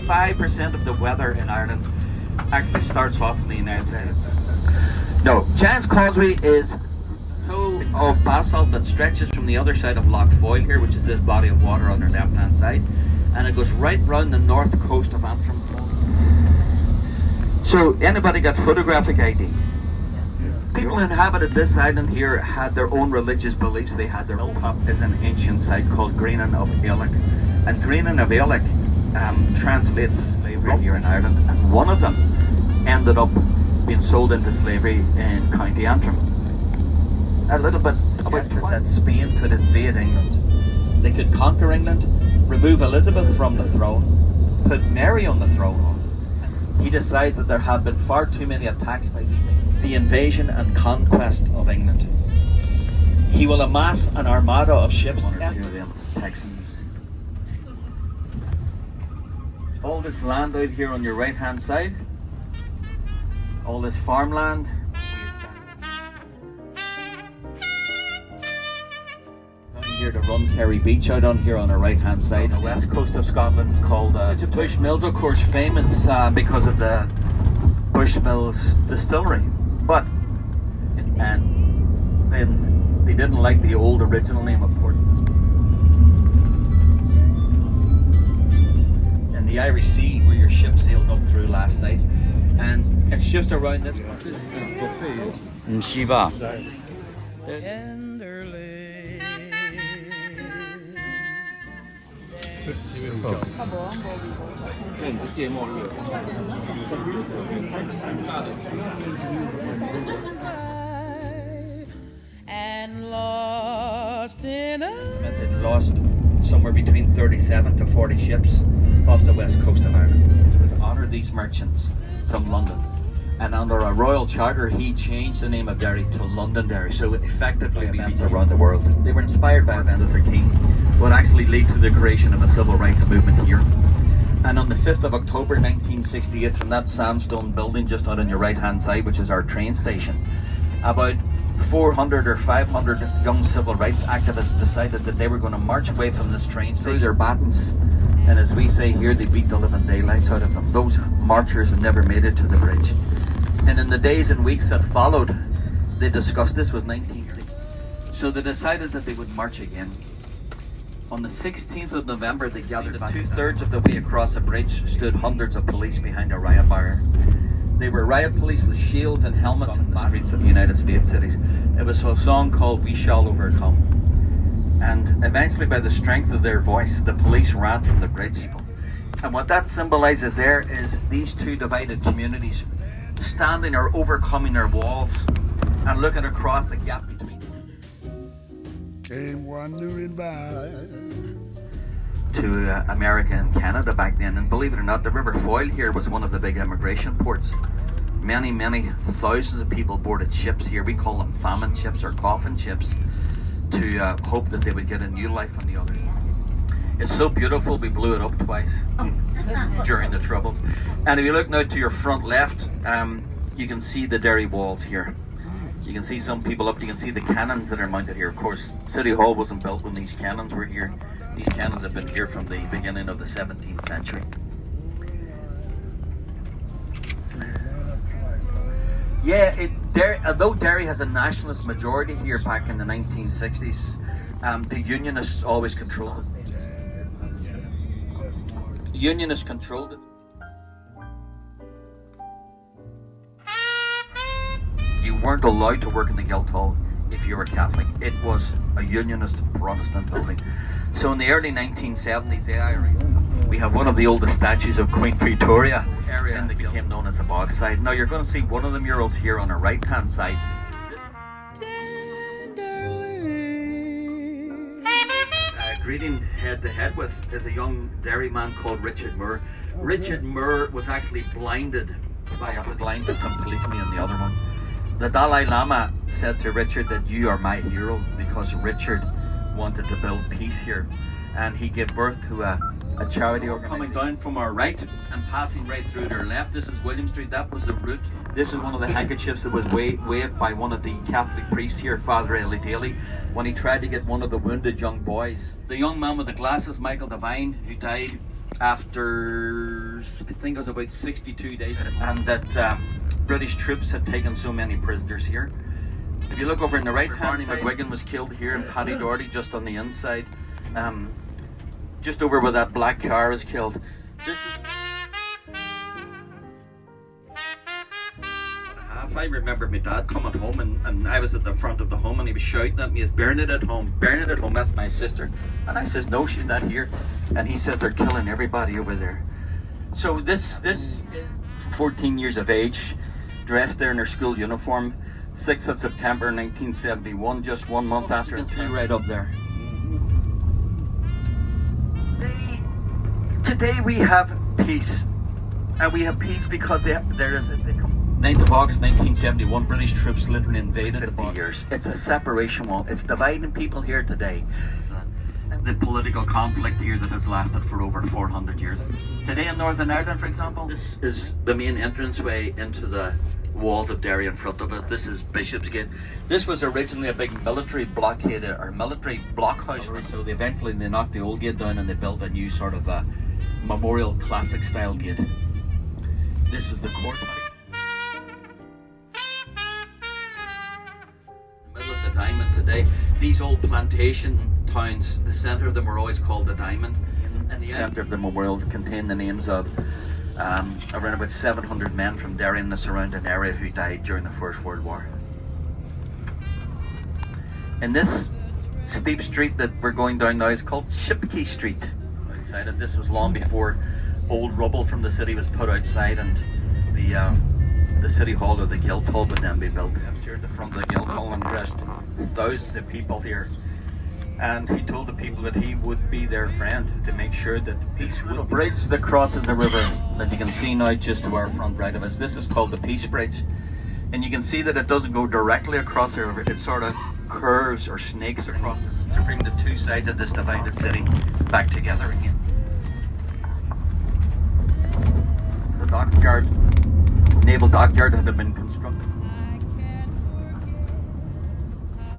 5% of the weather in Ireland actually starts off in the United States. No, Giant's Causeway is toe of basalt that stretches from the other side of Lough Foyle here, which is this body of water on their left-hand side, and it goes right round the north coast of Antrim. So, anybody got photographic ID? People who inhabited this island here had their own religious beliefs. They had their own hilltop is an ancient site called Greenan of Ailech, and Greenan of Ailech translates slavery here in Ireland, and one of them ended up being sold into slavery in County Antrim. A little bit about that Spain could invade England. They could conquer England, remove Elizabeth from the throne, put Mary on the throne. He decides that there have been far too many attacks by the invasion and conquest of England. He will amass an armada of ships. Texans. All this land out here on your right hand side, all this farmland. Down here to Runkerry Beach, out on here on our right hand side, on the west coast of Scotland, called Bushmills, of course, famous because of the Bushmills distillery. But and then they didn't like the old original name of Port. And the Irish Sea, where your ship sailed up through last night, and it's just around this. Shiva. And lost in a It lost somewhere between 37 to 40 ships off the west coast of Ireland. To honour these merchants from London. And under a royal charter, he changed the name of Derry to Londonderry. So effectively, events around the world. They were inspired by events that King would actually lead to the creation of a civil rights movement here. And on the 5th of October 1968, from that sandstone building just out on your right hand side, which is our train station, about 400 or 500 young civil rights activists decided that they were going to march away from this train through their batons. And as we say here, they beat the living daylights out of them. Those marchers never made it to the bridge. And in the days and weeks that followed, they discussed, this was 1960, so they decided that they would march again. On the 16th of November, they gathered about 2/3 of the way across the bridge, stood hundreds of police behind a riot barrier. They were riot police with shields and helmets in the streets of the United States cities. It was a song called We Shall Overcome. And eventually, by the strength of their voice, the police ran from the bridge. And what that symbolizes there is these two divided communities standing or overcoming their walls and looking across the gap between them. Came wandering by to America and Canada back then, and believe it or not, the River Foyle here was one of the big immigration ports. Many thousands of people boarded ships here. We call them famine ships or coffin ships, to hope that they would get a new life on the other side. It's so beautiful, we blew it up twice during the Troubles. And if you look now to your front left, you can see the Derry walls here. You can see some people up, you can see the cannons that are mounted here. Of course, City Hall wasn't built when these cannons were here. These cannons have been here from the beginning of the 17th century. Yeah, although Derry has a nationalist majority here back in the 1960s, the Unionists always controlled it. Unionists controlled it. You weren't allowed to work in the Guildhall if you were Catholic. It was a Unionist Protestant building. So in the early 1970s, we have one of the oldest statues of Queen Victoria area, and they became known as the Bogside. Now you're going to see one of the murals here on our right hand side. Greeting head to head with is a young Derry man called Richard Moore. Richard Moore was actually blinded completely in the other one. The Dalai Lama said to Richard that you are my hero, because Richard wanted to build peace here, and he gave birth to a a charity organisation. Coming down from our right and passing right through to our left. This is William Street. That was the route. This is one of the handkerchiefs that was waved by one of the Catholic priests here, Father Daly, when he tried to get one of the wounded young boys. The young man with the glasses, Michael Devine, who died after, I think it was about 62 days, and that British troops had taken so many prisoners here. If you look over in the right hand, McGuigan was killed here, and Paddy Doherty just on the inside. Just over where that black car was killed. This is... I remember my dad coming home and I was at the front of the home and he was shouting at me, "Is Bernadette home? Bernadette home, that's my sister." And I says, "No, she's not here." And he says, "They're killing everybody over there." So this is 14 years of age, dressed there in her school uniform, 6th of September 1971, just 1 month after. You can see right up there. Today we have peace. And we have peace because there is 9th of August 1971, British troops literally invaded 50 years. It's a separation wall. It's dividing people here today. The political conflict here that has lasted for over 400 years. Today in Northern Ireland, for example, this is the main entranceway into the walls of Derry in front of us. This is Bishopsgate. This was originally a big military blockade or military blockhouse. So eventually they knocked the old gate down and they built a new sort of memorial classic style gate. This is the courthouse. The Diamond today. These old plantation towns, the centre of them were always called the Diamond. And the centre of the memorial contained the names of around about 700 men from Derry and the surrounding area who died during the First World War. And this steep street that we're going down now is called Shipquay Street. Outside, this was long before old rubble from the city was put outside and the city hall or the Guildhall would then be built. Here at the front of the Guildhall and dressed thousands of people here. And he told the people that he would be their friend to make sure that peace would. A bridge that crosses the river that you can see now just to our front right of us. This is called the Peace Bridge. And you can see that it doesn't go directly across the river. It sort of curves or snakes across to bring the two sides of this divided city back together again. The dockyard, naval dockyard, had been constructed.